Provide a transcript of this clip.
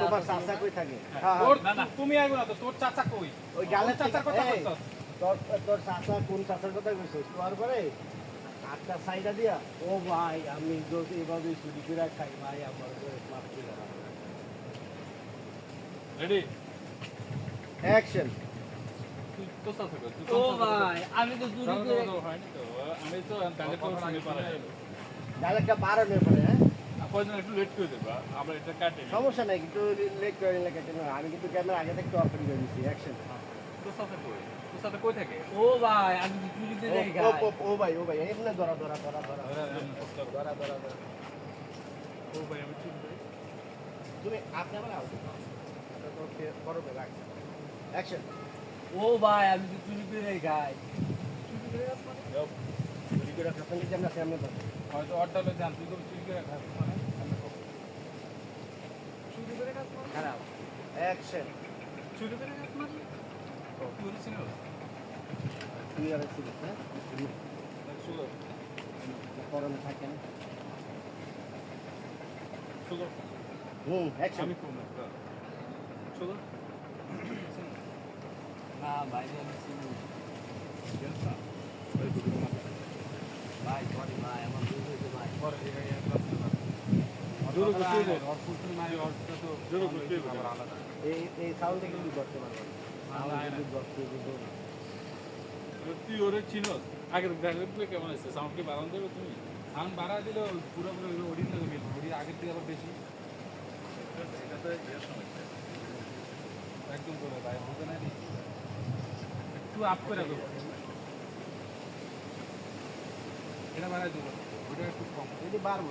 তোমার চাচা কই থাকে? না না তুমি আইবো না তো তোর চাচা কই ওই গালের চাচার কথা কইছস তোর চাচা কোন চাচার কথা কইছিস? তোর পরে আটটা সাইডা দিয়া ও ভাই আমি যদি এভাবে চুরি করে খাই ভাই আমার মাফ করে দাও। Ready action. তো চাচা কই ও ভাই আমি তো চুরি করে হয়নি তো আমি তো তাহলে তো শুনে পালাই ডায়লগটা বাড়ানোর পরে হ্যাঁ কয়জন একটু লেট করে দেবা আমরা এটা কাটে সমস্যা নাই কিন্তু লেট করে নিলে কেটে নেবো। আমি কিন্তু ক্যামেরা আগে থেকে অফ করে দিয়েছি। অ্যাকশন। তো চাচা কই তো চাচা কই থাকে ও ভাই আমি তো চুরি করে খাই ও ভাই এমনি ধরা ও ভাই আমি চুপ করি তুমি আপনি আবার আও ওকে বড় ভাই রাখ। অ্যাকশন। ও ভাই আমি তো চুরি করে খাই চুরি করে খাচ্ছেন কি আমরা সামনে তো হয়তো অর্ডার হলে জান তুই তো চুরি করে খাস মানে চুরি করে খাস মানে খারাপ। অ্যাকশন। চুরি করে খাস মানে তুই ছিল তুমি আর ছিল হ্যাঁ সুগার করণে থাকেন। Sugar action. আমি কোন সুগার না ভাই আমি চিনি গেলসা ভাই সরি ভাই আমার ভুল হয়েছে ভাই পরে এই ক্লাস না জোরে গুছিয়ে দে আর ফুলফিল মারি অর্থটা তো জোরে গুছিয়ে দে আবার আলাদা এই সাউন্ড কিন্তু করতে পারবেন। তুই ওরে চিনস আগে দেখলে কেমন আছে সাউন্ড কি বাড়ান দেবে তুমি সাউন্ড বাড়া দিলে পুরো ওডিন লাগে মিল ওডি আগের থেকে আবার বেশি এটা তো ইয়ে সমস্যা একদম করে ভাই বুঝে না একটু আপ করে দেবো এটা বাড়াই দেবো ওটা একটু কম এটি বাড়বো